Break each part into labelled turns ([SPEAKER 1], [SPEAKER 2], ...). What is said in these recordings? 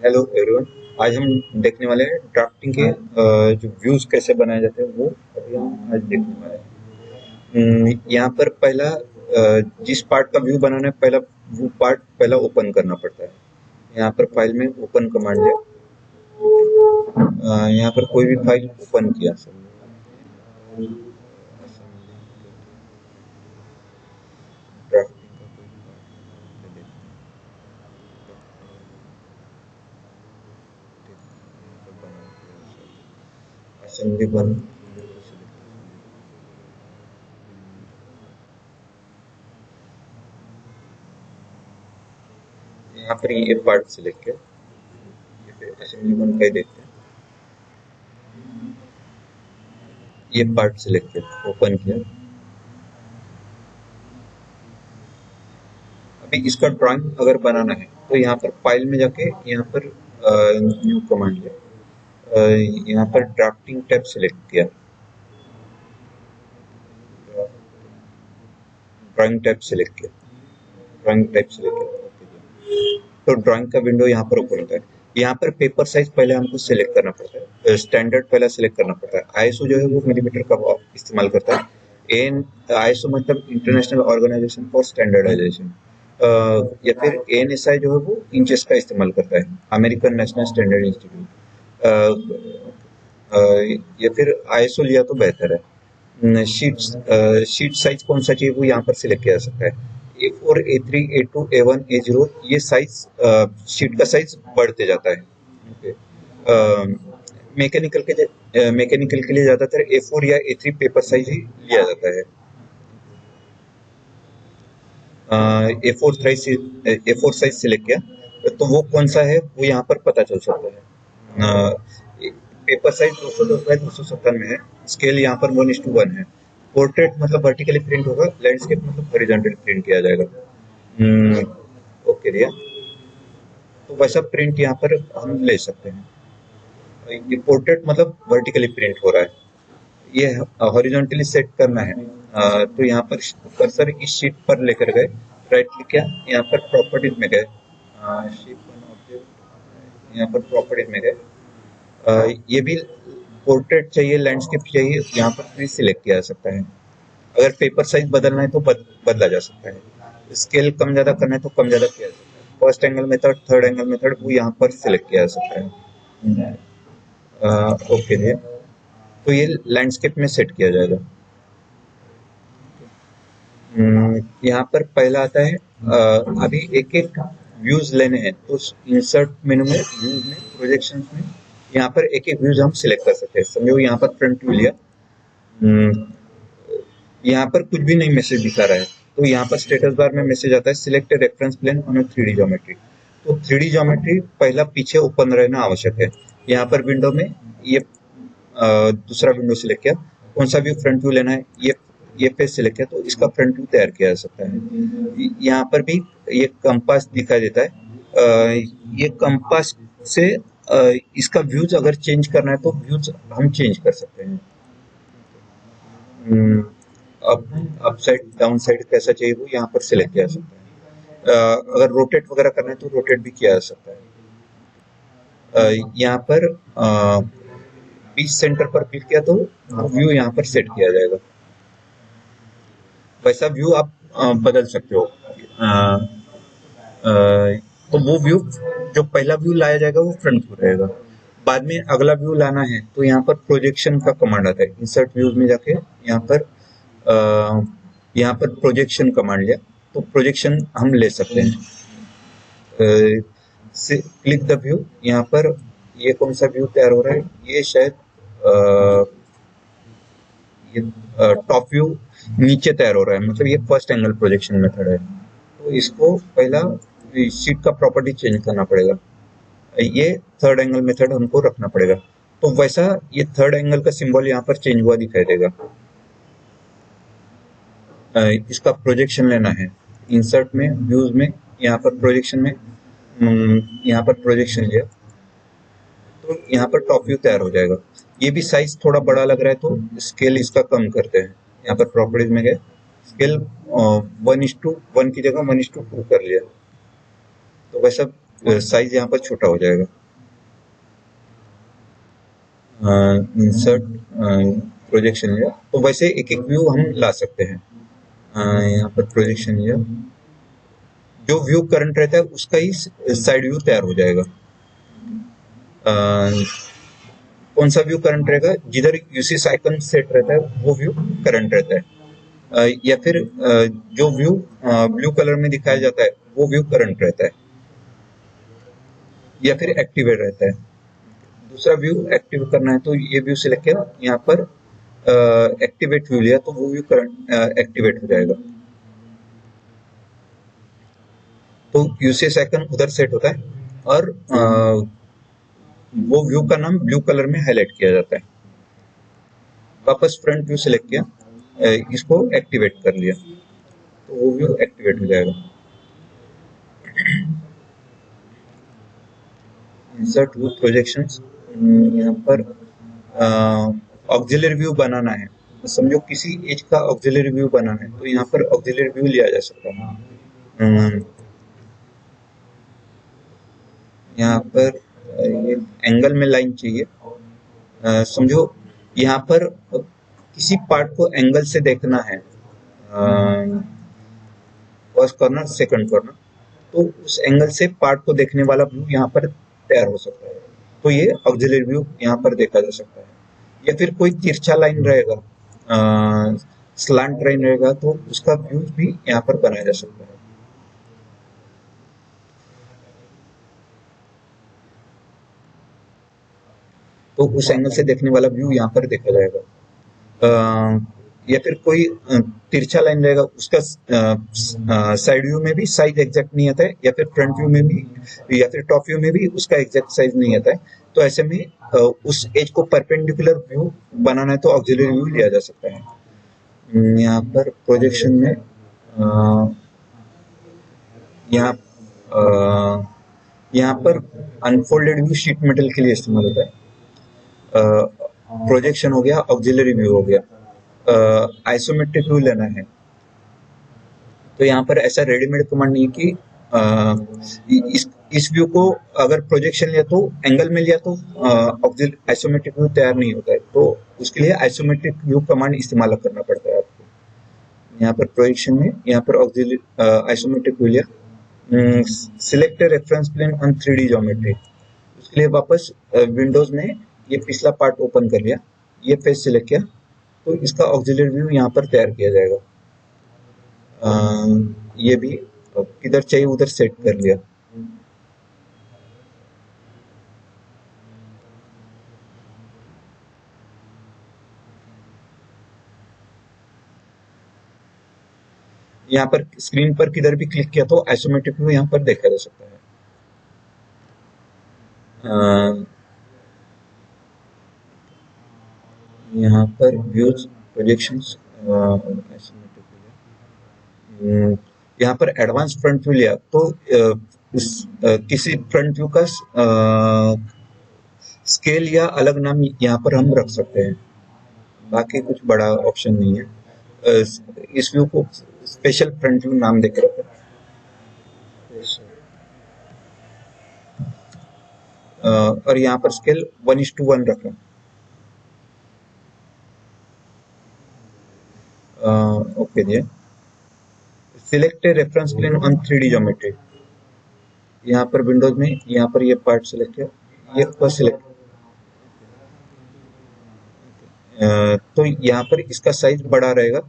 [SPEAKER 1] Hello everyone. आज हम देखने वाले हैं ड्राफ्टिंग के जो व्यूज कैसे बनाए जाते हैं वो अभी हम आज देखने वाले हैं। यहाँ पर पहला जिस पार्ट का व्यू बनाना है पहला वो पार्ट पहला ओपन करना पड़ता है। यहाँ पर फाइल में ओपन कमांड है। यहाँ पर कोई भी फाइल ओपन किया ड्राफ्टिंग का कोई पार्ट देखते हैं। असेंबली वन यहाँ पर ये पार्ट सिलेक्ट किया। ये फिर असेंबली वन का ही देखते हैं। ये पार्ट सिलेक्ट किया, ओपन किया। अभी इसका ड्राइंग अगर बनाना है तो यहाँ पर फाइल में जाके यहाँ पर न्यू कमांड है। यहाँ पर ड्राफ्टिंग टैब सिलेक्ट किया। ड्राइंग टैब सिलेक्ट किया। ड्राइंग टैब सिलेक्ट किया, ओके किया। तो ड्राइंग का विंडो यहाँ पर ओपन होता है। यहाँ पर पेपर साइज पहले हमको सिलेक्ट करना पड़ता है। स्टैंडर्ड पहले सिलेक्ट करना पड़ता है। आईएसओ जो है वो मिलीमीटर का इस्तेमाल करता है। एन आईएसओ मतलब इंटरनेशनल ऑर्गेनाइजेशन फॉर स्टैंडर्डाइजेशन। या फिर एएनएसआई जो है वो इंचेस का इस्तेमाल करता है, अमेरिकन नेशनल स्टैंडर्ड इंस्टीट्यूट। या फिर आईएसओ लिया तो बेहतर है। शीट साइज कौन सा चाहिए वो यहाँ पर सिलेक्ट किया जा सकता है। A4, A3, A2, A1, A0 ये साइज शीट का साइज बढ़ते जाता है। ओके। मैकेनिकल के लिए ज्यादातर A4 या A3 पेपर साइज ही लिया जाता है। ए फोर साइज सिलेक्ट किया तो वो कौन सा है वो यहाँ पर पता चल सकता है। पेपर साइज 210 बाय 257 में है। स्केल यहाँ पर 1:1 है। पोर्ट्रेट मतलब वर्टिकली प्रिंट होगा, लैंडस्केप मतलब हॉरिजॉन्टली प्रिंट किया जाएगा। ओके रिया, तो वैसा प्रिंट यहाँ पर हम ले सकते हैं। ये पोर्ट्रेट मतलब वर्टिकली प्रिंट हो रहा है। ये हॉरिजॉन्टली सेट करना है। तो यहाँ पर कर्सर इस शीट पर लेकर गए, राइट क्लिक किया, यहाँ पर प्रॉपर्टीज में गए। शीट वन ऑब्जेक्ट, यहाँ पर प्रॉपर्टीज में गए। ये भी पोर्ट्रेट चाहिए, लैंडस्केप चाहिए, यहाँ पर भी सिलेक्ट किया जा सकता है। अगर पेपर साइज बदलना है तो बदला जा सकता है। स्केल कम ज्यादा करना है तो कम ज्यादा किया जा सकता है। First angle method, third angle method वो यहाँ पर सिलेक्ट किया जा सकता है। ओके जी, तो ये लैंडस्केप में सेट किया जाएगा। यहाँ पर पहला आता है अभी एक एक व्यूज लेने हैं तो इंसर्ट मेनू में व्यूज में प्रोजेक्शन में यहाँ पर एक एक व्यूज हम सिलेक्ट कर सकते हैं। समझो यहाँ पर फ्रंट व्यू लिया। यहाँ पर कुछ भी नहीं मैसेज दिखा रहा है तो यहाँ पर स्टेटस बार में मैसेज आता है select reference plane on 3D geometry. तो 3D ज्योमेट्री पहला पीछे ओपन रहना आवश्यक है। यहाँ पर विंडो में ये दूसरा विंडो सिलेक्ट किया, कौन सा व्यू फ्रंट व्यू लेना है ये पेज सिलेक्ट किया तो इसका फ्रंट व्यू तैयार किया जा सकता है। यहाँ पर भी ये कंपास दिखाई देता है। ये कंपास से इसका व्यूज अगर चेंज करना है तो व्यूज हम चेंज कर सकते हैं। Up up side down side कैसा चाहिए वो यहाँ पर सिलेक्ट किया जा सकता है। अगर रोटेट वगैरह करना है तो रोटेट भी किया जा सकता है। यहाँ पर पीस सेंटर पर क्लिक किया तो व्यू यहाँ पर सेट किया जाएगा। वैसा व्यू आप बदल सकते हो। तो वो व्यू जो पहला व्यू लाया जाएगा वो फ्रंट व्यू रहेगा। बाद में अगला व्यू लाना है तो यहाँ पर प्रोजेक्शन का कमांड आता है। इंसर्ट व्यूज में जाके यहाँ पर प्रोजेक्शन कमांड लिया तो प्रोजेक्शन हम ले सकते हैं। क्लिक द व्यू, यहाँ पर ये कौन सा व्यू तैयार हो रहा है, ये शायद ये टॉप व्यू नीचे तैयार हो रहा है, मतलब ये फर्स्ट एंगल प्रोजेक्शन मेथड है। तो इसको पहला शीट का प्रॉपर्टी चेंज करना पड़ेगा। ये थर्ड एंगल मेथड हमको रखना पड़ेगा। तो वैसा ये थर्ड एंगल का सिंबल यहाँ पर चेंज हुआ दिखाई देगा। इसका प्रोजेक्शन लेना है। इंसर्ट में व्यूज में यहाँ पर प्रोजेक्शन में यहाँ पर प्रोजेक्शन लिया तो यहाँ पर टॉप व्यू तैयार हो जाएगा। ये भी साइज थोड़ा बड़ा लग रहा है तो स्केल इसका कम करते हैं। यहाँ पर प्रॉपर्टीज में गए, स्केल 1:1 की जगह 1:2 कर लिया तो वैसा साइज यहाँ पर छोटा हो जाएगा। इंसर्ट प्रोजेक्शन एरिया, तो वैसे एक एक व्यू हम ला सकते हैं। यहाँ पर प्रोजेक्शन एरिया, जो व्यू करंट रहता है उसका ही साइड व्यू तैयार हो जाएगा। कौन सा व्यू करंट रहेगा? जिधर यूसीएस आइकन सेट रहता है वो व्यू करंट रहता है, या फिर जो व्यू ब्लू कलर में दिखाया जाता है वो व्यू करंट रहता है, या फिर एक्टिवेट रहता है। दूसरा व्यू एक्टिव करना है तो ये व्यू सिलेक्ट किया, यहाँ पर एक्टिवेट व्यू लिया तो वो व्यू करंट एक्टिवेट हो जाएगा। तो यूसीएस आइकन उधर सेट होता है और वो व्यू का नाम ब्लू कलर में हाईलाइट किया जाता है। वापस फ्रंट व्यू सिलेक्ट किया, इसको एक्टिवेट कर लिया तो वो व्यू एक्टिवेट हो जाएगा। इंसर्ट व्यू प्रोजेक्शंस, यहाँ पर ऑक्सिलरी व्यू बनाना है, समझो किसी एज का ऑक्सिलरी व्यू बनाना है तो यहाँ पर ऑक्सिलरी व्यू लिया जा सकता है। यहाँ पर ये एंगल में लाइन चाहिए, समझो यहाँ पर किसी पार्ट को एंगल से देखना है, फर्स्ट कॉर्नर सेकंड कॉर्नर, तो उस एंगल से पार्ट को देखने वाला व्यू यहाँ पर तैयार हो सकता है, तो ये ऑक्सिलरी व्यू यहाँ पर देखा जा सकता है। या फिर कोई तिरछा लाइन रहेगा, स्लांट लाइन रहेगा, तो उसका व्यू भी यहाँ पर बनाया जा सकता है। तो उस एंगल से देखने वाला व्यू यहाँ पर देखा जाएगा। या फिर कोई तिरछा लाइन रहेगा, उसका साइड व्यू में भी साइज एग्जैक्ट नहीं आता है, या फिर फ्रंट व्यू में भी, या फिर टॉप व्यू में भी उसका एग्जैक्ट साइज नहीं आता है, तो ऐसे में उस एज को परपेंडिकुलर व्यू बनाना है तो ऑक्सिलरी व्यू लिया जा सकता है। यहाँ पर प्रोजेक्शन में यहाँ पर अनफोल्डेड व्यू शीट मेटल के लिए इस्तेमाल होता है। प्रोजेक्शन हो गया, ऑक्सिलरी व्यू हो गया, आइसोमेट्रिक व्यू लेना है तो यहाँ पर ऐसा रेडीमेड कमांड नहीं कि इस व्यू को अगर प्रोजेक्शन लिया तो एंगल में लिया तो आइसोमेट्रिक व्यू तैयार नहीं होता है, तो उसके लिए आइसोमेट्रिक व्यू कमांड इस्तेमाल करना पड़ता है आपको। यहाँ पर प्रोजेक्शन में यहाँ पर आइसोमेट्रिक व्यू लिया, select reference plane on 3D geometry, उसके लिए वापस विंडोज में ये पिछला पार्ट ओपन कर लिया, ये फेस सिलेक्ट किया तो इसका ऑक्सिलरी व्यू यहाँ पर तैयार किया जाएगा। ये भी किधर चाहिए उधर सेट कर लिया। यहाँ पर स्क्रीन पर किधर भी क्लिक किया तो आइसोमेट्रिक व्यू यहाँ पर देखा जा सकता है। यहाँ पर व्यूज प्रोजेक्शंस, यहाँ पर एडवांस फ्रंट व्यू लिया तो किसी फ्रंट व्यू का स्केल या अलग नाम यहाँ पर हम रख सकते हैं, बाकी कुछ बड़ा ऑप्शन नहीं है। इस व्यू को स्पेशल फ्रंट व्यू नाम देकर रखें। और यहाँ पर स्केल 1:1 रखें। ओके जी, select reference plane on 3D geometry, यहाँ पर विंडोज में यहाँ पर ये पार्ट सिलेक्ट किया, ये फर्स्ट सिलेक्ट, तो यहाँ पर इसका साइज बड़ा रहेगा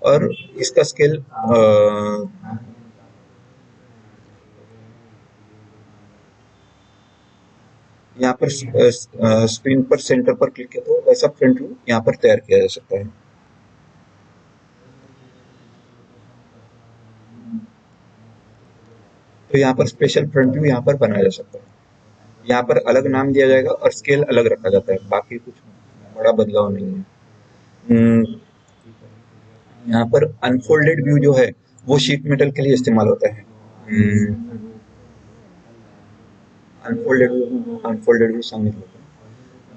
[SPEAKER 1] और इसका स्केल यहाँ पर स्क्रीन पर सेंटर पर क्लिक किया तो वैसा फ्रंट व्यू यहाँ पर तैयार किया जा सकता है। तो यहाँ पर स्पेशल फ्रंट व्यू यहाँ पर बनाया जा सकता है, यहाँ पर अलग नाम दिया जाएगा और स्केल अलग रखा जाता है, बाकी कुछ बड़ा बदलाव नहीं है। यहाँ पर अनफोल्डेड व्यू जो है वो शीट मेटल के लिए इस्तेमाल होता है। अनफोल्डेड व्यू सामने होता है,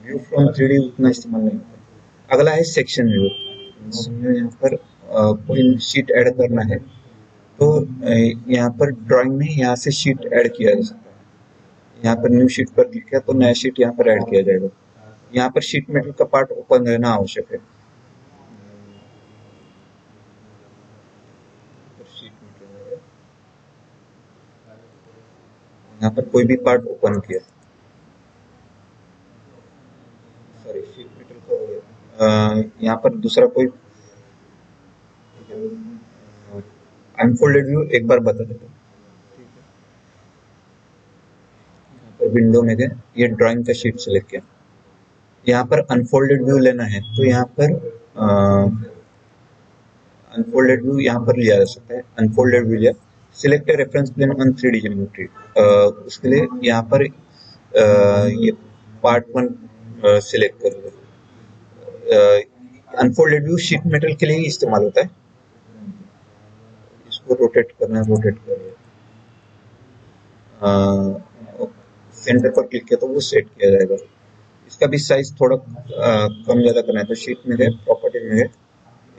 [SPEAKER 1] व्यू फ्रॉम 3D उतना इस्तेमाल नहीं होता है। अगला है सेक्शन व्यू, यहाँ पर कोई शीट ऐड करना है तो यहाँ पर ड्राइंग में यहाँ से शीट ऐड किया जा सकता है। यहाँ पर न्यू शीट पर क्लिक किया तो नया शीट यहाँ पर ऐड किया जाएगा। यहाँ पर शीट मेटल का पार्ट ओपन रहना आवश्यक है। शीट मेटल है, यहाँ पर कोई भी पार्ट ओपन किया, सॉरी शीट मेटल का हो गया। यहाँ पर दूसरा कोई अनफोल्डेड व्यू एक बार बता देता हूँ। यहाँ पर विंडो में गए, ये ड्राइंग का शीट सेलेक्ट किया, यहाँ पर अनफोल्डेड व्यू लेना है तो यहाँ पर अनफोल्डेड व्यू यहाँ पर लिया जा सकता है। अनफोल्डेड व्यू लिया, select reference plane on 3D geometry, उसके लिए यहाँ पर ये पार्ट 1 सिलेक्ट करोगे। अनफोल्डेड व्यू शीट मेटल के लिए ही इस्तेमाल होता है। इसको रोटेट करना है, रोटेट करिए, सेंटर पर क्लिक किया तो वो सेट किया जाएगा। इसका भी साइज थोड़ा कम ज़्यादा करना है तो शीट में गए, प्रॉपर्टी में गए,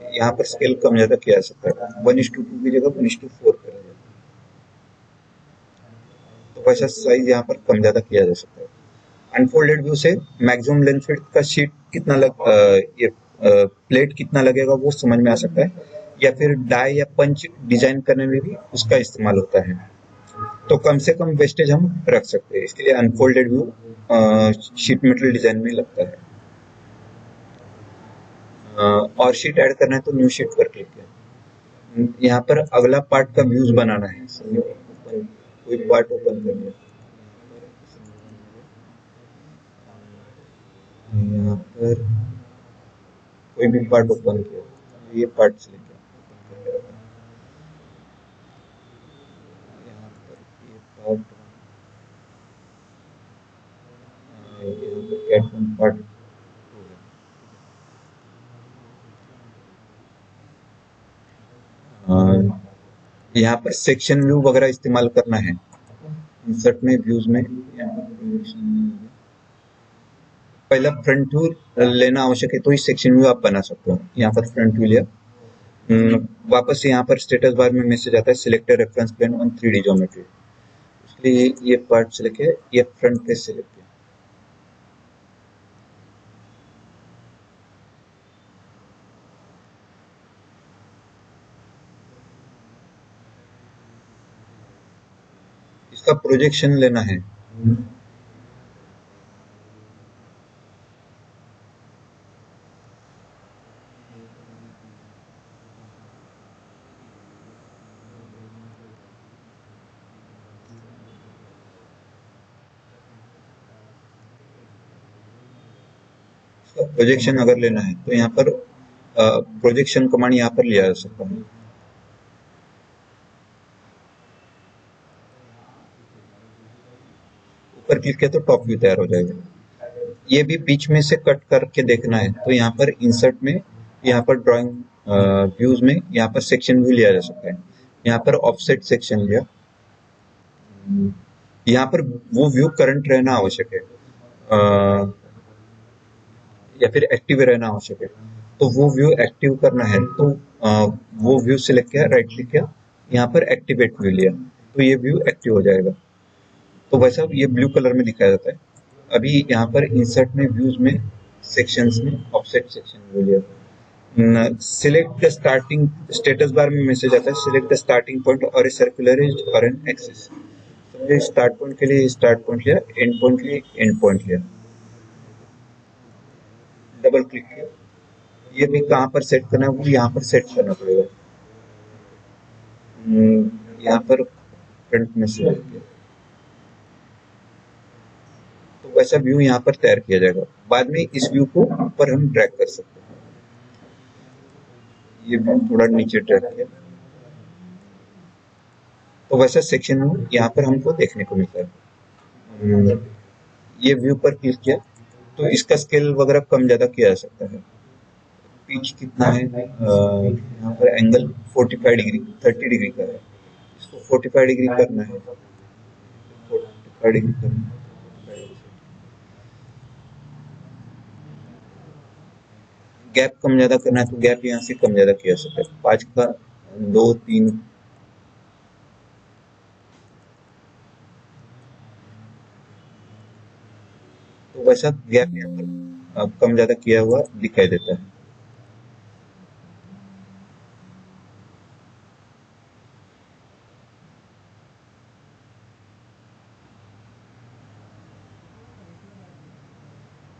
[SPEAKER 1] यहाँ पर स्केल कम ज़्यादा किया जा सकता है। 1:2 की जगह 1:4 करेंगे तो वैसा साइज यहाँ पर कम ज़्यादा किया जा सकता है। अनफोल्डेड व्यू से मैक्सिमम लेंथ विड्थ का शीट कितना ये प्लेट कितना लगेगा वो समझ में आ सकता है, या फिर डाई या पंच डिजाइन करने में भी उसका इस्तेमाल होता है। तो कम से कम वेस्टेज हम रख सकते हैं, इसके लिए unfolded view sheet metal design में लगता है। और शीट ऐड करना है तो न्यू शीट पर क्लिक किया, यहाँ पर अगला पार्ट का व्यूज बनाना है। कोई पार्ट ओपन कर लिया, यहाँ पर कोई भी पार्ट ओपन किया, ये पार्ट सिलेक्ट किया, यहाँ पर ये पार्ट, यहाँ पर कैट वन पार्ट, यहाँ पर सेक्शन व्यू वगैरह इस्तेमाल करना है। इंसर्ट में, व्यूज में, पहला फ्रंट व्यू लेना आवश्यक है तो ही सेक्शन व्यू आप बना सकते हो। यहाँ पर फ्रंट व्यू लिया, वापस से यहाँ पर स्टेटस बार में मैसेज आता है select reference plane on 3D geometry, उसके लिए ये पार्ट सिलेक्ट है, ये फ्रंट फेस सिलेक्ट है। इसका प्रोजेक्शन लेना है, प्रोजेक्शन अगर लेना है तो यहाँ पर प्रोजेक्शन कमांड यहाँ पर लिया जा सकता है। ऊपर क्लिक किया तो टॉप व्यू तैयार हो जाएगा। ये भी बीच में से कट करके देखना है तो यहाँ पर इंसर्ट में, यहाँ पर ड्राइंग व्यूज में, यहाँ पर सेक्शन व्यू लिया जा सकता है। यहाँ पर ऑफसेट सेक्शन लिया, यहाँ पर वो व्यू करंट रहना आवश्यक है, या फिर एक्टिव रहना आवश्यक है। तो वो व्यू एक्टिव करना है तो वो व्यू सिलेक्ट किया, राइट क्लिक किया, यहाँ पर एक्टिवेट व्यू लिया तो ये व्यू एक्टिव हो जाएगा। तो वैसा ये ब्लू कलर में दिखाया जाता है। अभी यहाँ पर इंसर्ट में, व्यूज में, सेक्शंस में ऑफसेट सेक्शन व्यू लिया। Select the starting, status bar में मैसेज आता है सिलेक्ट द स्टार्टिंग पॉइंट और ए सर्कुलर एज और एन एक्सिस। समझे, स्टार्ट पॉइंट के लिए स्टार्ट पॉइंट लिया, एंड पॉइंट के लिए एंड पॉइंट लिया, डबल क्लिक किया। ये भी कहाँ पर सेट करना है वो यहाँ पर सेट करना पड़ेगा। यहाँ पर फ्रंट में सेलेक्ट किया तो वैसा व्यू यहाँ पर तैयार किया जाएगा। बाद में इस व्यू को ऊपर हम ड्रैग कर सकते हैं। ये व्यू थोड़ा नीचे ड्रैग किया तो वैसा सेक्शन व्यू यहाँ पर हमको देखने को मिलता है। ये व्यू पर क्लिक किया तो इसका स्केल वगैरह कम ज़्यादा किया जा सकता है। पिच कितना है, यहाँ पर एंगल 45 डिग्री, 30 डिग्री का है, इसको 45 डिग्री करना है, 45 डिग्री करना है। गैप कम ज़्यादा करना है तो गैप यहाँ से कम ज़्यादा किया जा सकता है, 5 का 2, 3, तो वैसा गैप यहाँ पर कम ज्यादा किया हुआ दिखाई देता है।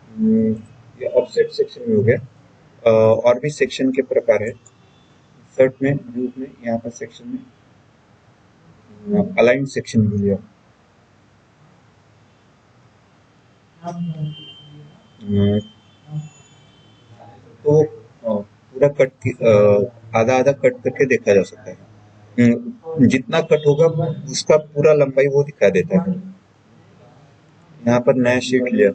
[SPEAKER 1] हम्म, ये ऑफसेट सेक्शन में हो गया। और भी सेक्शन के प्रकार है। शर्ट में, व्यूज में, यहाँ पर सेक्शन में अलाइन सेक्शन भी लिया। अ, तो पूरा आधा आधा कट करके देखा जा सकता है। जितना कट होगा उसका पूरा लंबाई वो दिखा देता है। यहाँ पर नया शीट लिया,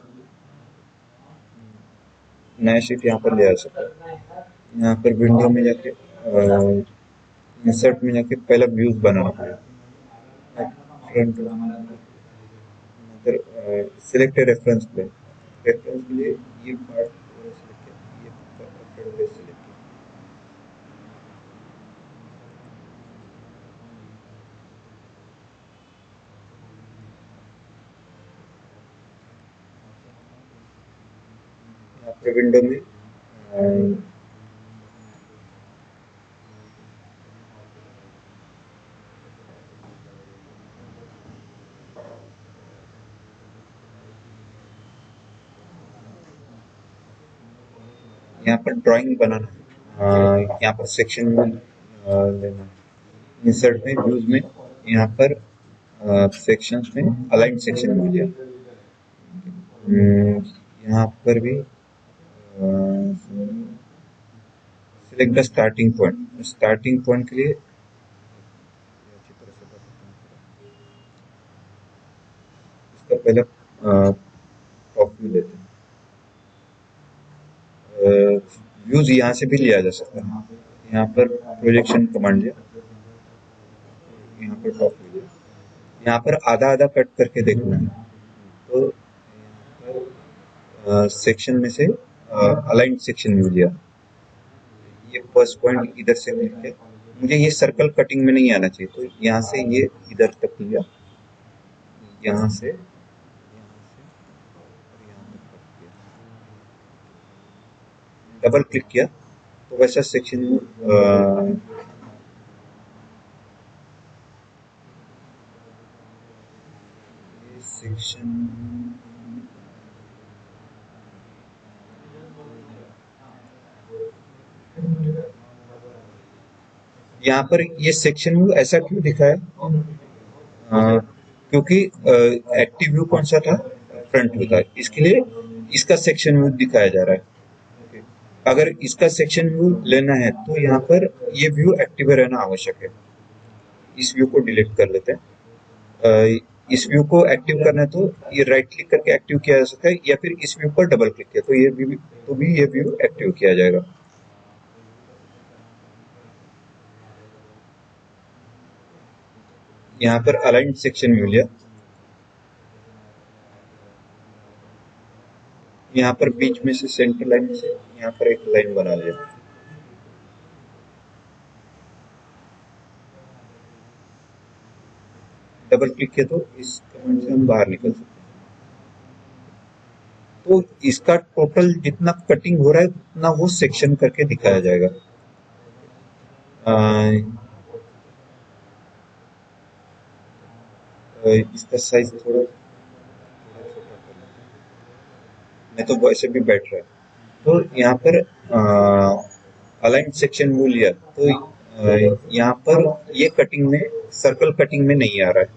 [SPEAKER 1] नया शीट यहाँ पर ले आ सकता है। यहाँ पर विंडो में जाके इंसर्ट में जाके पहला व्यूज बनाना पड़ेगा। Front select reference plane, reference के लिए ये पार्ट सिलेक्ट किया, ये फ्रंट सिलेक्ट किया। यहाँ पर विंडो में यहाँ पर ड्राइंग बनाना है। यहाँ पर सेक्शन लेना है। इंसर्ट में, व्यूज में, यहाँ पर सेक्शंस में अलाइन सेक्शन मिल गया। यहाँ पर भी select the starting point, starting point के लिए अच्छी तरह से बताता हूँ। इसका पहले टॉप व्यू लेते हैं। व्यूज यहाँ से भी लिया जा सकता है। यहाँ पर प्रोजेक्शन कमांड लिया, यहाँ पर टॉप व्यू लिया। यहाँ पर आधा आधा कट करके देखना है। तो यहाँ पर सेक्शन में से अलाइन सेक्शन व्यू लिया। ये फर्स्ट पॉइंट इधर से क्लिक किया। मुझे ये सर्कल कटिंग में नहीं आना चाहिए, तो यहाँ से ये इधर तक लिया, यहाँ से और यहाँ तक कट किया। डबल क्लिक किया तो वैसा सेक्शन सेक्शन यहाँ पर ये सेक्शन व्यू ऐसा क्यों दिखा है? क्योंकि एक्टिव व्यू कौन सा था? फ्रंट व्यू था, इसके लिए इसका सेक्शन व्यू दिखाया जा रहा है। अगर इसका सेक्शन व्यू लेना है तो यहाँ पर ये व्यू एक्टिव रहना आवश्यक है। इस व्यू को डिलीट कर लेते हैं। इस व्यू को एक्टिव करना है तो ये राइट क्लिक करके एक्टिव किया जा सकता है, या फिर इस व्यू पर डबल क्लिक किया तो भी ये व्यू एक्टिव किया जाएगा। यहाँ पर अलाइंड सेक्शन व्यू लिया, यहाँ पर बीच में से सेंटर लाइन से यहाँ पर एक लाइन बना लिया। डबल क्लिक किया तो इस कमांड से हम बाहर निकल सकते हैं। तो इसका टोटल जितना कटिंग हो रहा है उतना वो सेक्शन करके दिखाया जाएगा। इसका साइज थोड़ा छोटा कर लेते हैं, नहीं तो वैसे भी बैठ रहा है। तो यहाँ पर अलाइन सेक्शन व्यू लिया तो यहाँ पर ये कटिंग में, सर्कल कटिंग में नहीं आ रहा है।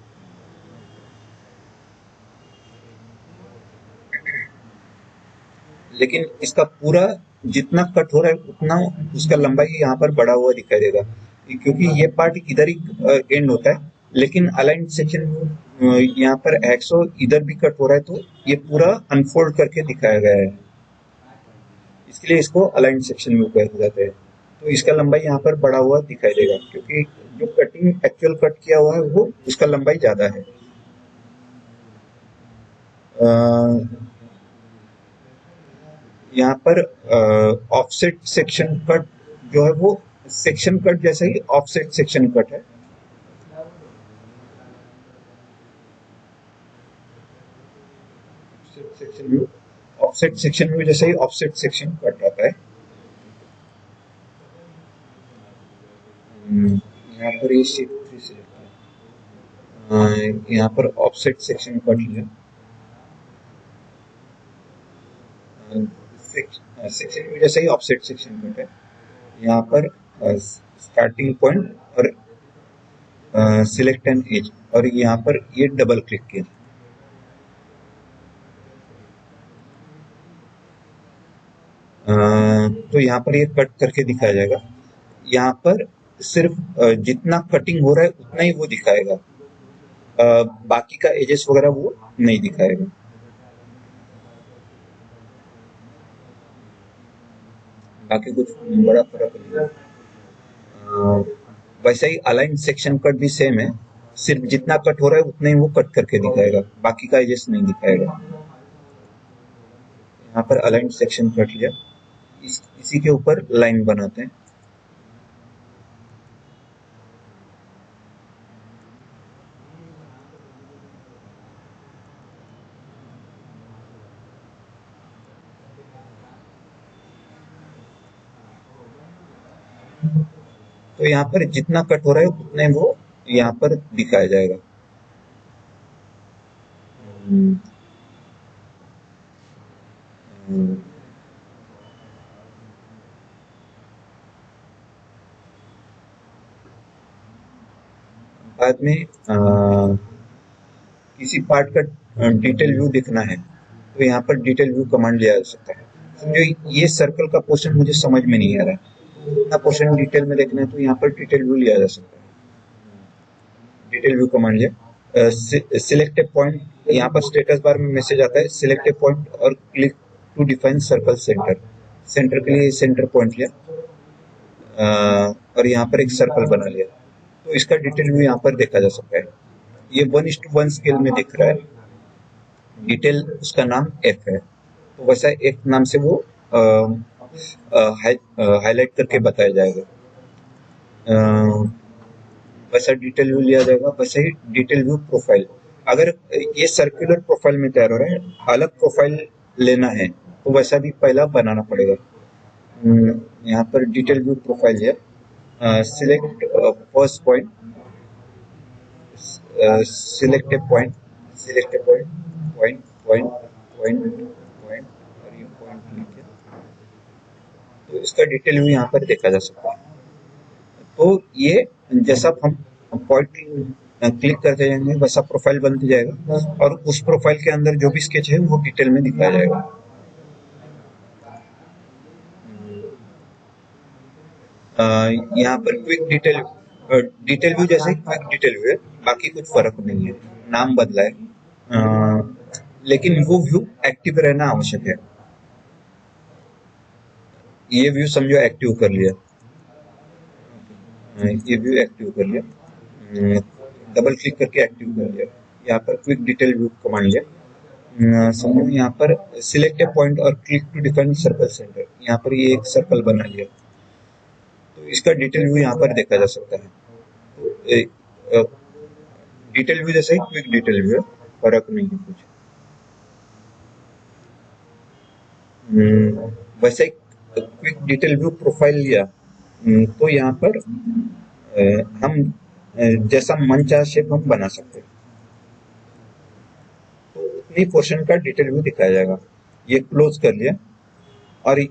[SPEAKER 1] लेकिन इसका पूरा जितना कट हो रहा है उतना उसका लंबाई यहाँ पर बढ़ा हुआ दिखाई देगा, क्योंकि ये पार्ट इधर ही एंड होता है। लेकिन अलाइन सेक्शन यहाँ पर एक्सो इधर भी कट हो रहा है, तो ये पूरा अनफोल्ड करके दिखाया गया है। इसके लिए इसको अलाइन सेक्शन व्यू कहा जाता है। तो इसका लंबाई यहाँ पर बढ़ा हुआ दिखाई देगा, क्योंकि जो कटिंग एक्चुअल कट किया हुआ है वो उसका लंबाई ज्यादा है। यहाँ पर ऑफसेट सेक्शन कट जो है वो सेक्शन कट जैसा ही ऑफसेट सेक्शन कट है। ऑफसेट सेक्शन व्यू जैसे ही ऑफसेट सेक्शन कट आता है, यहाँ पर ये शीट 3 सिलेक्ट किया, यहाँ पर ऑफसेट सेक्शन कट लिया, सेक्शन व्यू जैसे ही ऑफसेट सेक्शन कट है, यहाँ पर स्टार्टिंग पॉइंट और सिलेक्ट एन एज, और यहाँ पर ये डबल क्लिक किया, तो यहाँ पर ये कट करके दिखाया जाएगा। यहाँ पर सिर्फ जितना कटिंग हो रहा है उतना ही वो दिखाएगा, बाकी का एजेस वगैरह वो नहीं दिखाएगा। बाकी कुछ बड़ा फर्क नहीं है। वैसे ही अलाइन सेक्शन कट भी सेम है, सिर्फ जितना कट हो रहा है उतना ही वो कट करके दिखाएगा, बाकी का एजेस नहीं दिखाएगा। यहाँ पर अलाइन सेक्शन कट लिया, इसी के ऊपर लाइन बनाते हैं। तो यहाँ पर जितना कट हो रहा है उतने वो यहाँ पर दिखाया जाएगा। बाद में किसी पार्ट का डिटेल व्यू दिखना है तो यहाँ पर डिटेल व्यू कमांड लिया जा सकता है। समझो ये सर्कल का पोर्शन मुझे समझ में नहीं आ रहा है, इतना पोर्शन डिटेल में देखना है तो यहाँ पर डिटेल व्यू लिया जा सकता है। डिटेल व्यू कमांड लिया, सिलेक्ट ए पॉइंट, यहाँ पर स्टेटस बार में मैसेज आता है सिलेक्ट ए पॉइंट और click to define circle centre. Centre के लिए सेंटर पॉइंट लिया, और यहाँ पर एक सर्कल बना लिया, तो इसका डिटेल व्यू यहाँ पर देखा जा सकता है। ये 1:1 स्केल में दिख रहा है, डिटेल उसका नाम F है, तो वैसा एक नाम से वो हाईलाइट करके बताया जाएगा। वैसा डिटेल व्यू लिया जाएगा। वैसे ही डिटेल व्यू प्रोफाइल, अगर ये सर्कुलर प्रोफाइल में तैयार हो रहा है, अलग प्रोफाइल लेना है तो वैसा भी पहला बनाना पड़ेगा। यहाँ पर डिटेल व्यू प्रोफाइल है, select first point, select a point, select a point, point point point point, और ये पॉइंट लिखे, तो इसका डिटेल व्यू यहाँ पर देखा जा सकता है। तो ये जैसा हम पॉइंट क्लिक करते जाएंगे वैसा प्रोफाइल बनते जाएगा, और उस प्रोफाइल के अंदर जो भी स्केच है वो डिटेल में दिखाया जाएगा। यहाँ पर क्विक डिटेल, डिटेल व्यू जैसे क्विक डिटेल व्यू है, बाकी कुछ फर्क नहीं है, नाम बदला है, लेकिन वो व्यू एक्टिव रहना आवश्यक है। ये व्यू समझो एक्टिव कर लिया, ये व्यू एक्टिव कर लिया, डबल क्लिक करके एक्टिव कर लिया। यहाँ पर क्विक डिटेल व्यू कमांड लिया, समझो यहाँ पर सिलेक्ट ए पॉइंट और click to define circle centre, यहाँ पर ये एक सर्कल बना लिया, तो इसका डिटेल व्यू यहाँ पर देखा जा सकता है। तो डिटेल व्यू जैसे ही क्विक डिटेल व्यू, फर्क नहीं है कुछ। वैसे क्विक डिटेल व्यू प्रोफाइल लिया, तो यहाँ पर हम जैसा मन चाहे शेप हम बना सकते हैं, तो उतनी पोर्शन का डिटेल व्यू दिखाया जाएगा। ये क्लोज कर लिया और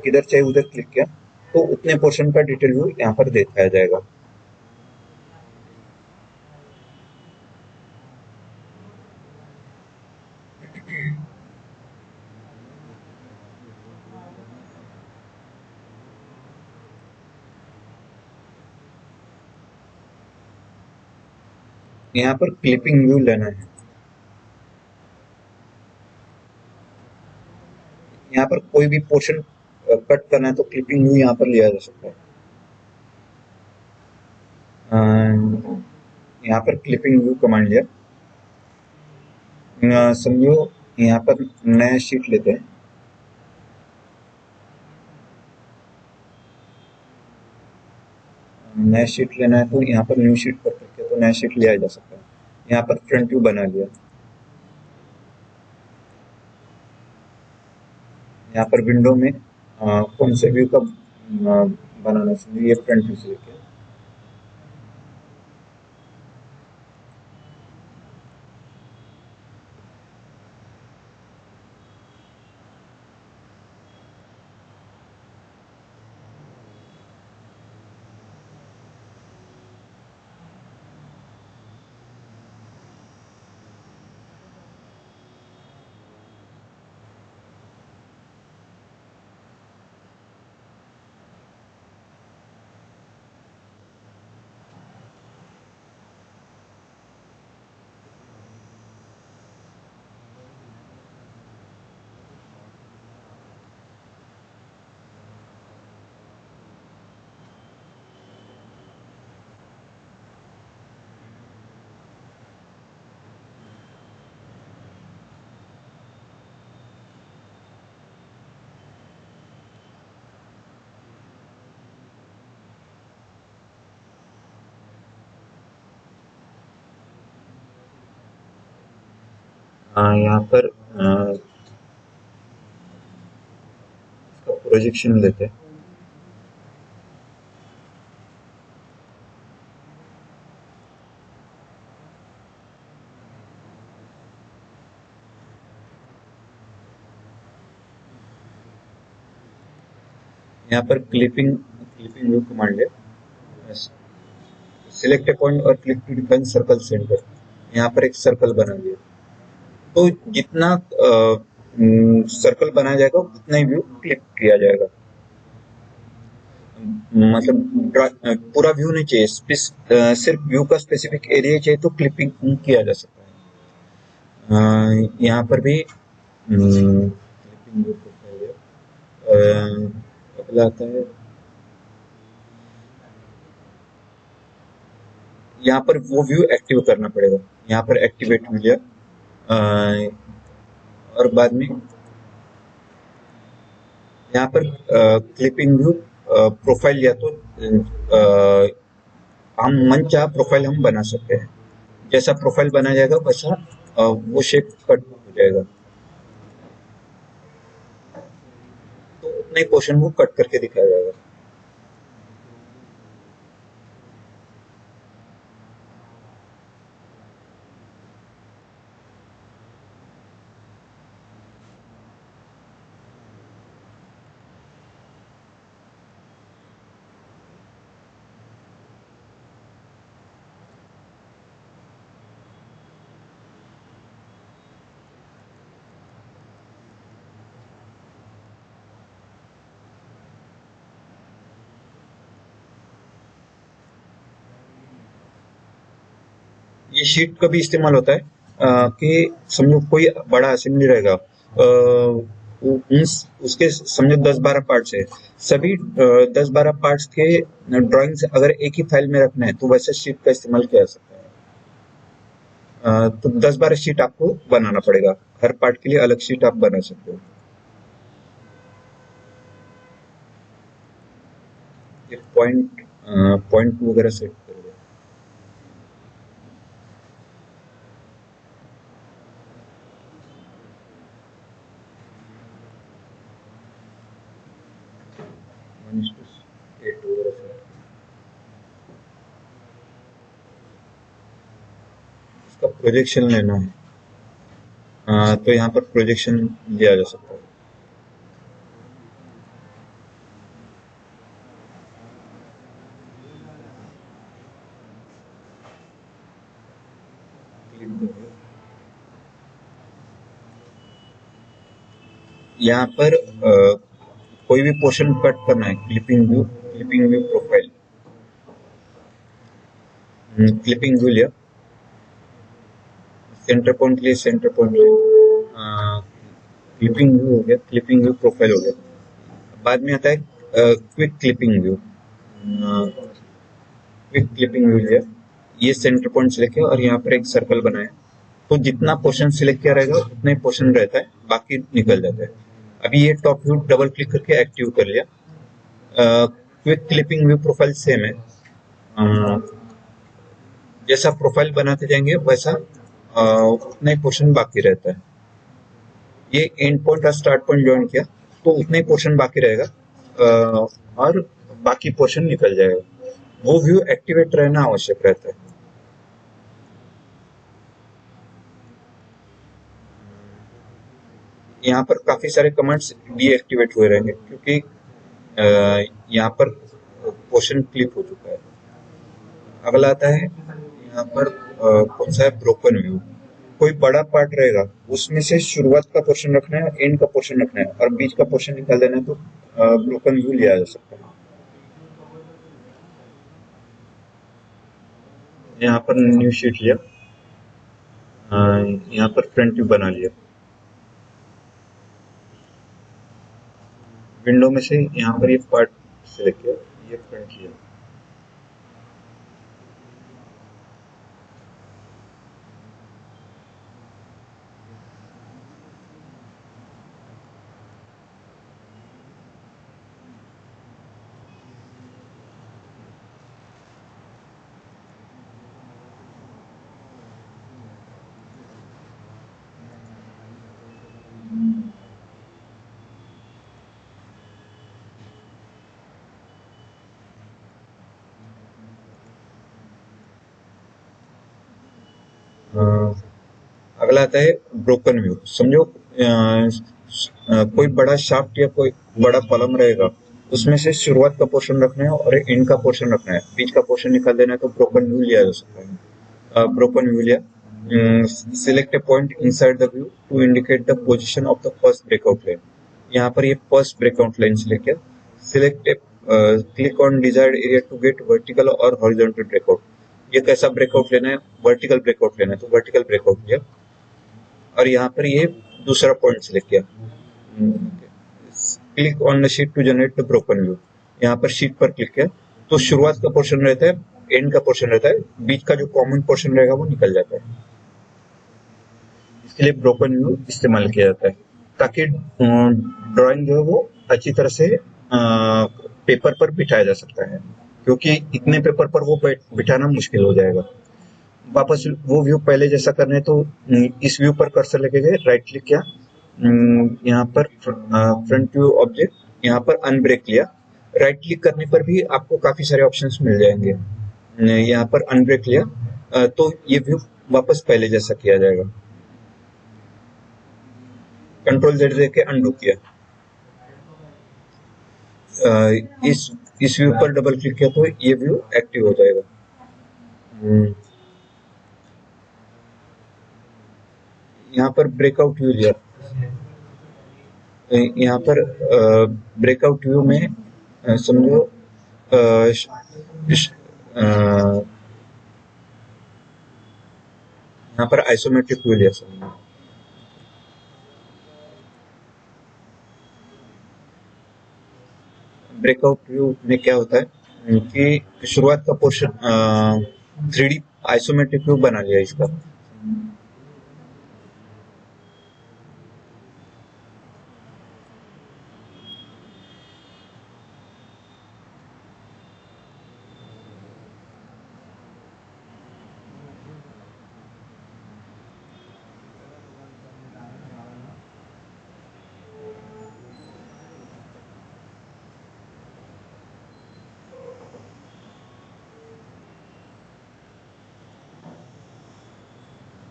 [SPEAKER 1] किधर चाहे उधर क्लिक किया, तो उतने पोर्शन का डिटेल व्यू यहाँ पर दिखाया जाएगा। यहाँ पर क्लिपिंग व्यू लेना है, यहाँ पर कोई भी पोर्शन कट करना है तो क्लिपिंग व्यू यहाँ पर लिया जा सकता है। यहाँ पर क्लिपिंग व्यू कमांड लिया, समझो यहाँ पर नया शीट लेते हैं, नया शीट लेना है तो यहाँ पर न्यू शीट पर क्लिक किया तो नया शीट लिया जा सकता है। यहाँ पर फ्रंट व्यू बना लिया, यहाँ पर विंडो में कौन से व्यू का बनाना चाहिए, ये फ्रंट व्यू से लेके। यहाँ पर इसका प्रोजेक्शन लेते हैं। यहाँ पर क्लिपिंग क्लिपिंग व्यू कमांड है। सिलेक्ट ए पॉइंट और click to define circle centre. यहाँ पर एक सर्कल बना लिया, तो जितना सर्कल बनाया जाएगा उतना ही व्यू क्लिक किया जाएगा। मतलब पूरा व्यू नहीं चाहिए, सिर्फ व्यू का स्पेसिफिक एरिया चाहिए तो क्लिपिंग किया जा सकता है। यहाँ पर भी क्लिपिंग व्यू अगला आता है। यहाँ पर वो व्यू एक्टिव करना पड़ेगा। यहाँ पर एक्टिवेट हो गया, और बाद में यहाँ पर क्लिपिंग व्यू प्रोफाइल, या तो हम मन चाह प्रोफाइल हम बना सकते हैं। जैसा प्रोफाइल बनाया जाएगा वैसा वो शेप कट हो जाएगा, तो उतने पोर्शन को कट करके दिखाया जाएगा। ये शीट का भी इस्तेमाल होता है कि समझो कोई बड़ा असेंबली रहेगा, उसके समझो 10-12 पार्ट्स है, सभी 10-12 पार्ट्स के ड्राइंग्स अगर एक ही फाइल में रखना है तो वैसे शीट का इस्तेमाल किया जा सकता है। तो 10-12 शीट आपको बनाना पड़ेगा, हर पार्ट के लिए अलग शीट आप बना सकते हो। ये पॉइंट वगैरह सेट कर दो। इसका प्रोजेक्शन लेना है, तो यहाँ पर प्रोजेक्शन लिया जा सकता है। यहाँ पर कोई भी पोर्शन कट करना है, clipping view profile, clipping view लिया, सेंटर पॉइंट लिए, सेंटर पॉइंट लिया, क्लिपिंग व्यू हो गया, क्लिपिंग व्यू प्रोफाइल हो गया। बाद में आता है quick clipping view. Quick clipping view लिया, ये सेंटर पॉइंट सिलेक्ट किया और यहाँ पर एक सर्कल बनाया, तो जितना पोर्शन सिलेक्ट किया रहेगा उतना ही पोर्शन रहता है, बाकी निकल जाता है। अभी ये टॉप व्यू डबल क्लिक करके एक्टिव कर लिया। Quick clipping view profile same है, जैसा प्रोफाइल बनाते जाएंगे वैसा उतना ही पोर्शन बाकी रहता है। ये एंड पॉइंट और स्टार्ट पॉइंट ज्वाइन किया, तो उतना ही पोर्शन बाकी रहेगा, और बाकी पोर्शन निकल जाएगा। वो व्यू एक्टिवेट रहना आवश्यक रहता है। यहाँ पर काफी सारे कमांड्स डीएक्टिवेट हुए रहेंगे क्योंकि यहाँ पर पोर्शन क्लिक हो चुका है। अगला आता है यहाँ पर कौन सा है, ब्रोकन व्यू। कोई बड़ा पार्ट रहेगा, उसमें से शुरुआत का पोर्शन रखना है, एंड का पोर्शन रखना है और बीच का पोर्शन निकाल देना है, तो ब्रोकन व्यू लिया जा सकता है। यहाँ पर न्यू शीट लिया, यहाँ पर फ्रंट व्यू बना लिया। विंडो में से यहाँ पर ये पार्ट सिलेक्ट किया, ये फ्रंट लिया। अ, अगला आता है ब्रोकन व्यू। समझो कोई बड़ा शाफ्ट या कोई बड़ा कॉलम रहेगा, उसमें से शुरुआत का पोर्शन रखना है और एंड का पोर्शन रखना है, बीच का पोर्शन निकाल देना है, तो ब्रोकन व्यू लिया जा सकता है। ब्रोकन व्यू लिया। Select a point inside the view to indicate the position of the first breakout line. यहाँ पर ये फर्स्ट ब्रेकआउट लाइन सिलेक्ट किया। Select a click on desired area to get vertical और हॉरिजॉन्टल ब्रेकआउट। ये कैसा breakout लेना है, vertical breakout लेना है, तो वर्टिकल ब्रेकआउट लिया। और यहाँ पर ये दूसरा पॉइंट सिलेक्ट किया। Click on the sheet to generate the broken view. यहाँ पर शीट पर क्लिक किया, तो शुरुआत का पोर्शन रहता है, एंड का पोर्शन रहता है, बीच का जो कॉमन पोर्शन रहेगा वो निकल जाता है। इसके लिए ब्रोकन व्यू इस्तेमाल किया जाता है ताकि ड्राइंग जो है वो अच्छी तरह से पेपर पर बिठाया जा सकता है, क्योंकि इतने पेपर पर वो बिठाना मुश्किल हो जाएगा। वापस वो व्यू पहले जैसा करना है तो इस व्यू पर कर्सर लेके गए, राइट क्लिक किया, यहाँ पर फ्रंट व्यू ऑब्जेक्ट, यहाँ पर अनब्रेक लिया। राइट क्लिक करने पर भी आपको काफी सारे ऑप्शंस मिल जाएंगे। यहाँ पर अनब्रेक लिया, तो ये व्यू वापस पहले जैसा किया जाएगा। कंट्रोल जेड देके अनडू किया। इस व्यू पर डबल क्लिक किया तो ये व्यू एक्टिव हो जाएगा। यहाँ पर ब्रेकआउट व्यू लिया। यहाँ पर ब्रेकआउट व्यू में समझो यहाँ पर आइसोमेट्रिक व्यू लिया। समझो ब्रेकआउट व्यू में क्या होता है कि शुरुआत का पोर्शन 3D आइसोमेट्रिक व्यू बना लिया इसका।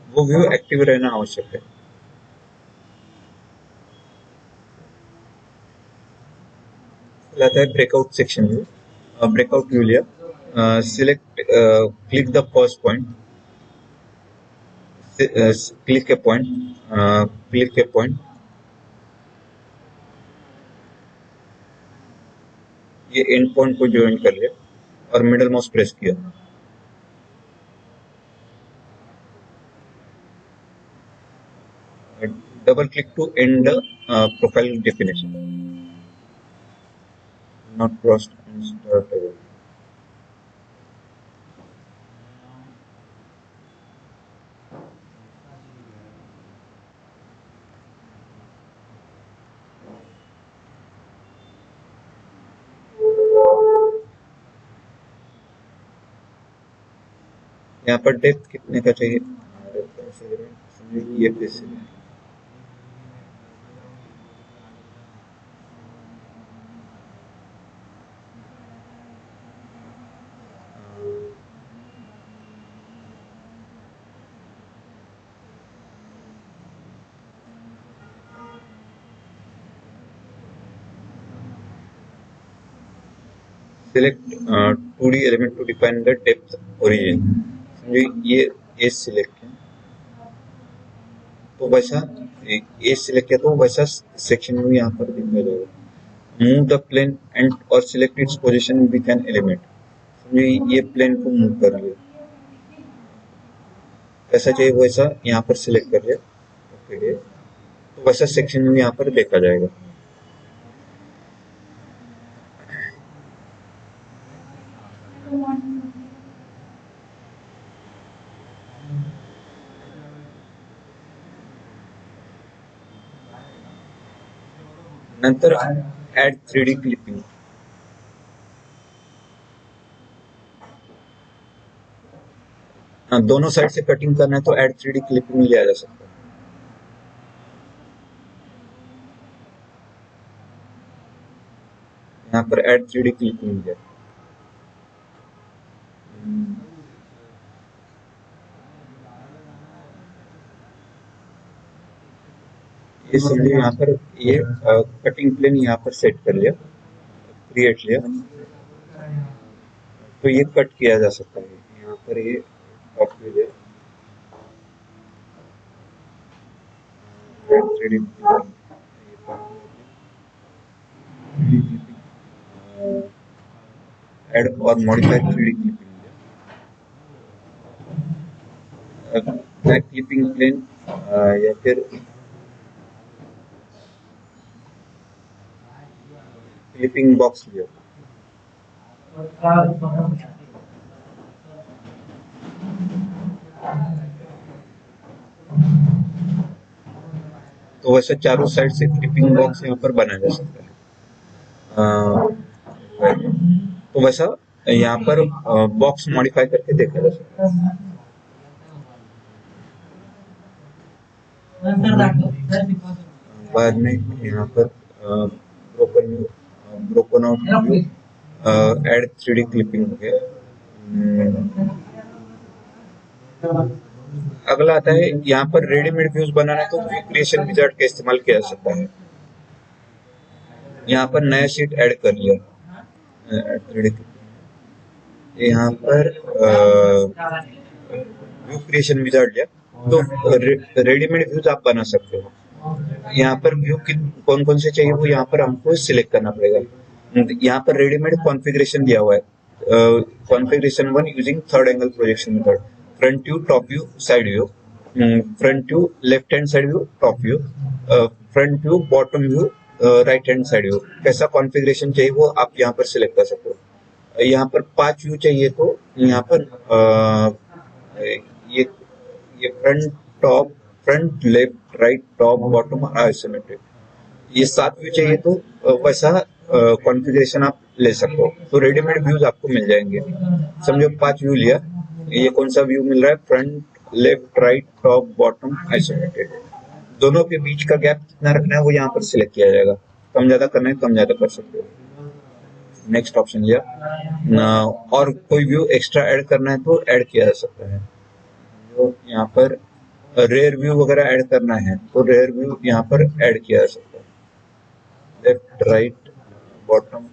[SPEAKER 1] वो व्यू एक्टिव रहना आवश्यक है। लाता है breakout section view. Breakout view लिया, select click the first point, click a point, click a point, ये एंड पॉइंट को ज्वाइन कर लिया और मिडल माउस प्रेस किया। Double click to end profile definition, not crossed and start again. यहाँ पर depth कितने का चाहिए, ये place select 2D element to define the depth origin. समझिए ये एज सिलेक्ट किया तो वैसा एज सिलेक्ट किया तो वैसा सेक्शन में यहाँ पर दिखाई देगा। मूव द प्लेन एंड और select its position with an element. समझिए ये प्लेन को मूव कर लिया, ऐसा चाहिए वैसा यहाँ पर सिलेक्ट कर लिया, ओके, तो वैसा सेक्शन में यहाँ पर देखा जाएगा। नंतर ऐड 3D क्लिपिंग। दोनों साइड से कटिंग करना है तो ऐड 3D क्लिपिंग लिया जा सकता है। यहाँ पर ऐड 3D क्लिपिंग लिया। ये समझिए यहाँ पर ये कटिंग प्लेन यहाँ पर सेट कर लिया, क्रिएट लिया, तो ये कट किया जा सकता है। यहाँ पर ये कॉपी लिया, 3D ऐड और मॉडिफाई 3D क्लिपिंग लिया, बैक क्लिपिंग प्लेन या फिर क्लिपिंग बॉक्स लिया। तो वैसे चारों साइड से क्लिपिंग बॉक्स यहाँ पर बनाया जा सकता है। तो वैसा यहाँ पर बॉक्स मॉडिफाई करके देखा जा सकता है। बाद में यहाँ पर broken out view, add 3D clipping हो गया। अगला आता है यहाँ पर रेडीमेड व्यूज बनाना है तो व्यू क्रिएशन विजार्ड का इस्तेमाल किया जा सकता है। यहाँ पर नया शीट ऐड कर लिया, यहाँ पर व्यू क्रिएशन विजार्ड लिया तो रेडीमेड व्यूज आप बना सकते हो। यहाँ पर व्यू कौन कौन से चाहिए वो यहाँ पर हमको सिलेक्ट करना पड़ेगा। यहाँ पर रेडीमेड कॉन्फ़िगरेशन दिया हुआ है, configuration 1 using third angle projection method, front view, top view, side view, front view, left hand side view, top view, front view, bottom view, right hand side view. कैसा configuration चाहिए वो आप यहाँ पर select कर सकते हो। यहाँ पर 5 व्यू चाहिए तो यहाँ पर ये front, top, front, left, right, top, bottom और आइसोमेट्रिक। ये 7 व्यू चाहिए तो वैसा कॉन्फ़िगरेशन आप ले सकते हो। तो रेडीमेड व्यूज आपको मिल जाएंगे। समझो 5 व्यू लिया, ये कौन सा व्यू मिल रहा है, front, left, right, top, bottom, isometric. दोनों के बीच का गैप कितना रखना है वो यहाँ पर सिलेक्ट किया जाएगा। कम ज्यादा करना है कम ज्यादा कर सकते हो। नेक्स्ट ऑप्शन लिया, और कोई व्यू एक्स्ट्रा ऐड करना है तो ऐड किया जा सकता है। जो यहाँ पर रेयर व्यू वगैरह ऐड करना है तो रेयर व्यू यहाँ पर ऐड किया जा सकता है। Left, right, bottom,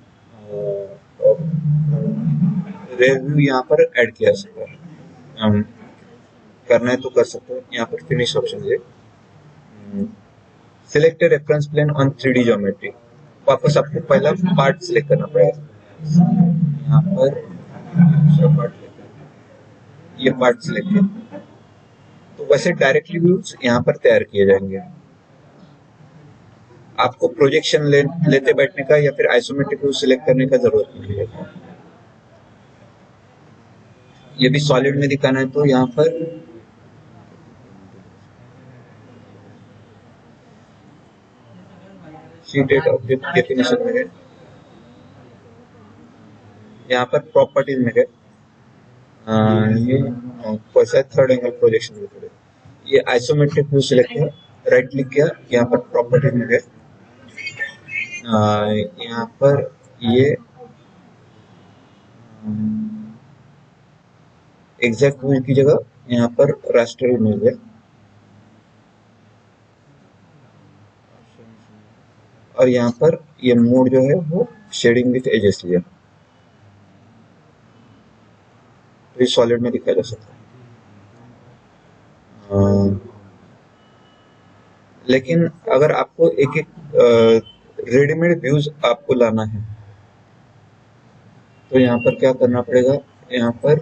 [SPEAKER 1] top, rear view यहाँ पर ऐड किया जा सकता है। करना है तो कर सकते हो। यहाँ पर फिनिश ऑप्शन है, select reference plane on 3D geometry. वापस आपको पहला पार्ट सिलेक्ट करना पड़ेगा। यहाँ पर दूसरा पार्ट, ये पार्ट सिलेक्ट किया तो वैसे डायरेक्टली व्यूज यहाँ पर तैयार किए जाएंगे। आपको प्रोजेक्शन लेते बैठने का या फिर आइसोमेट्रिक व्यू सिलेक्ट करने का जरूरत नहीं है। ये भी सॉलिड में दिखाना है तो यहाँ पर शीट एट ऑब्जेक्ट डेफिनेशन में है, यहाँ पर प्रॉपर्टीज में है, ये कैसा थर्ड एंगल प्रोजेक्शन मेथड है। ये आइसोमेट्रिक व्यू सिलेक्ट किया, राइट क्लिक किया, यहाँ पर प्रॉपर्टीज में है, यहाँ पर ये एग्जैक्ट व्यू की जगह यहाँ पर रास्टर इमेज है। और यहाँ पर ये मोड जो है वो शेडिंग विथ एजेस लिया। तो ये सॉलिड में दिखाया जा सकता है। लेकिन अगर आपको एक एक रेडीमेड व्यूज आपको लाना है तो यहाँ पर क्या करना पड़ेगा, यहाँ पर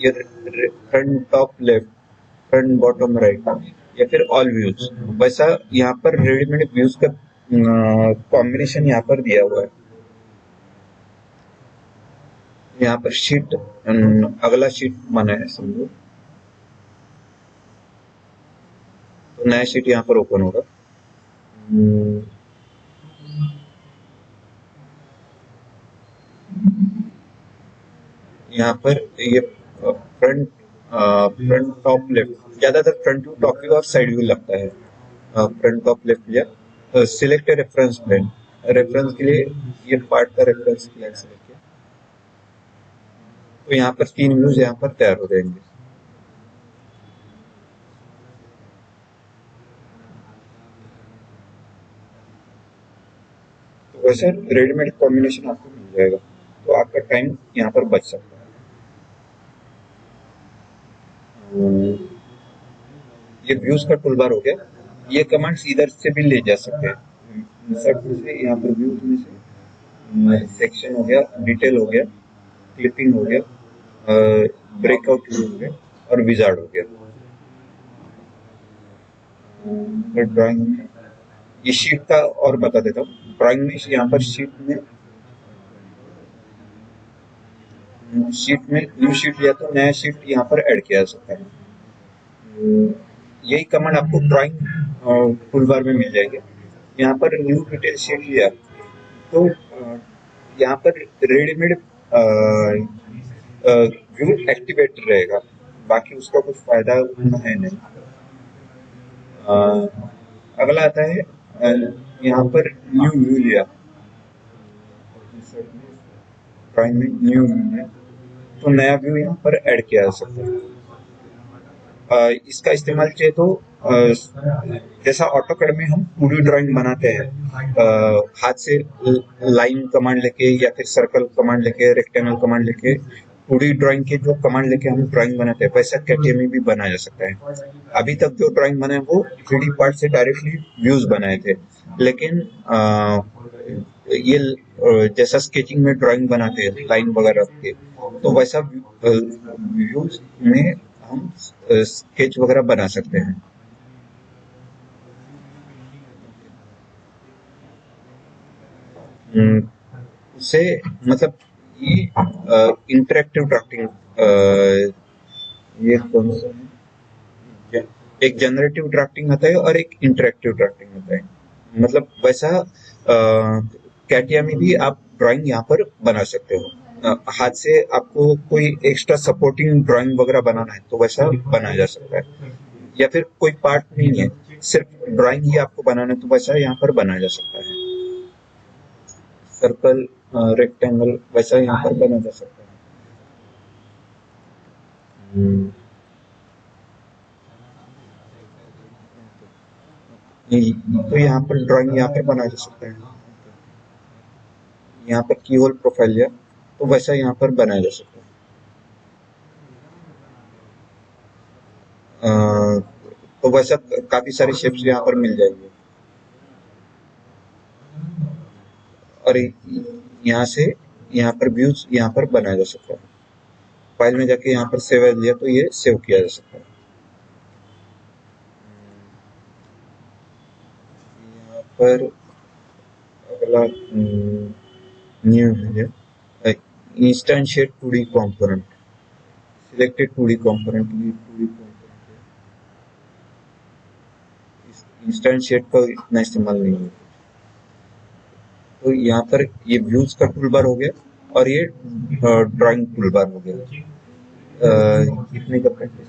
[SPEAKER 1] ये front top left, front bottom right या फिर ऑल व्यूज, वैसा यहाँ पर रेडीमेड व्यूज का कॉम्बिनेशन यहाँ पर दिया हुआ है। यहाँ पर शीट, अगला शीट बना है समझो, तो नया शीट यहाँ पर ओपन होगा। यहाँ पर ये फ्रंट फ्रंट टॉप लेफ्ट, ज्यादातर फ्रंट व्यू, टॉप व्यू और साइड व्यू लगता है। फ्रंट टॉप लेफ्ट लिया, सिलेक्ट रेफरेंस प्लेन, रेफरेंस के लिए ये पार्ट का रेफरेंस प्लेन सिलेक्ट किया, तो यहाँ पर 3 व्यूज यहाँ पर तैयार हो जाएंगे। तो वैसे रेडीमेड कॉम्बिनेशन आपको मिल जाएगा, तो आपका टाइम यहाँ पर बच सकता है। ये व्यूज का टूलबार हो गया। ये कमांड्स इधर से भी ले जा सकते हैं, इंसर्ट से यहाँ पर व्यूज में से सेक्शन हो गया, डिटेल हो गया, क्लिपिंग हो गया, ब्रेकआउट हो गया और विजार्ड हो गया। ड्राइंग में ये शीट का और बता देता हूँ। ड्राइंग में यहाँ पर शीट में न्यू शीट लिया तो नया शीट यहाँ पर ऐड किया जा सकता है। यही कमांड आपको ड्राइंग टूलबार में मिल जाएगी। यहाँ पर न्यू डिटेल शीट लिया तो यहाँ पर रेडीमेड व्यू एक्टिवेट रहेगा, बाकी उसका कुछ फायदा है नहीं। अगला आता है यहाँ पर न्यू व्यू लिया, ड्राइंग में न्यू व्यू है तो नया व्यू यहाँ पर ऐड किया जा सकता है। इसका इस्तेमाल चाहिए तो जैसा ऑटोकैड में हम 2D ड्राइंग बनाते हैं, हाथ से लाइन कमांड लेके या फिर सर्कल कमांड लेके, रेक्टेंगल कमांड लेके 2D ड्राइंग के जो कमांड लेके हम ड्राइंग बनाते हैं, वैसा कैटिया में भी बनाया जा सकता है। अभी तक जो ड्राइंग बनाए वो 3D पार्ट से डायरेक्टली व्यूज बनाए थे, लेकिन ये जैसा स्केचिंग में ड्राइंग बनाते हैं लाइन वगैरह के, तो वैसा व्यूज में हम स्केच वगैरह बना सकते हैं। उससे मतलब ये इंटरेक्टिव ड्राफ्टिंग, ये कौन सा है, एक जनरेटिव ड्राफ्टिंग होता है और एक इंटरेक्टिव ड्राफ्टिंग होता है। मतलब वैसा कैटिया में भी आप ड्राइंग यहाँ पर बना सकते हो। हाथ से आपको कोई एक्स्ट्रा सपोर्टिंग ड्राइंग वगैरह बनाना है तो वैसा बनाया जा सकता है, या फिर कोई पार्ट नहीं है सिर्फ ड्राइंग ही आपको बनाना है तो वैसा यहाँ पर बनाया जा सकता है। सर्कल, रेक्टेंगल वैसा यहाँ पर बनाया जा सकता है। तो यहाँ पर ड्राइंग यहाँ पर बनाया जा सकता है। यहाँ पर की होल प्रोफाइल लिया तो वैसा यहाँ पर बनाया जा सकता है। तो वैसा काफी सारी शेप्स यहाँ पर मिल जाएंगे और यहाँ से यहाँ पर व्यूज यहाँ पर बनाया जा सकता है। फाइल में जाके यहाँ पर सेव एज लिया तो ये सेव किया जा सकता है। यहाँ पर अगला न्यू है instantiate 2D component, selected 2D component, ये 2D कंपोनेंट है, इंस्टेंशिएट का इतना इस्तेमाल नहीं है। तो यहाँ पर ये व्यूज का टूलबार हो गया और ये ड्राइंग टूलबार हो गया। कितने का प्रैक्टिस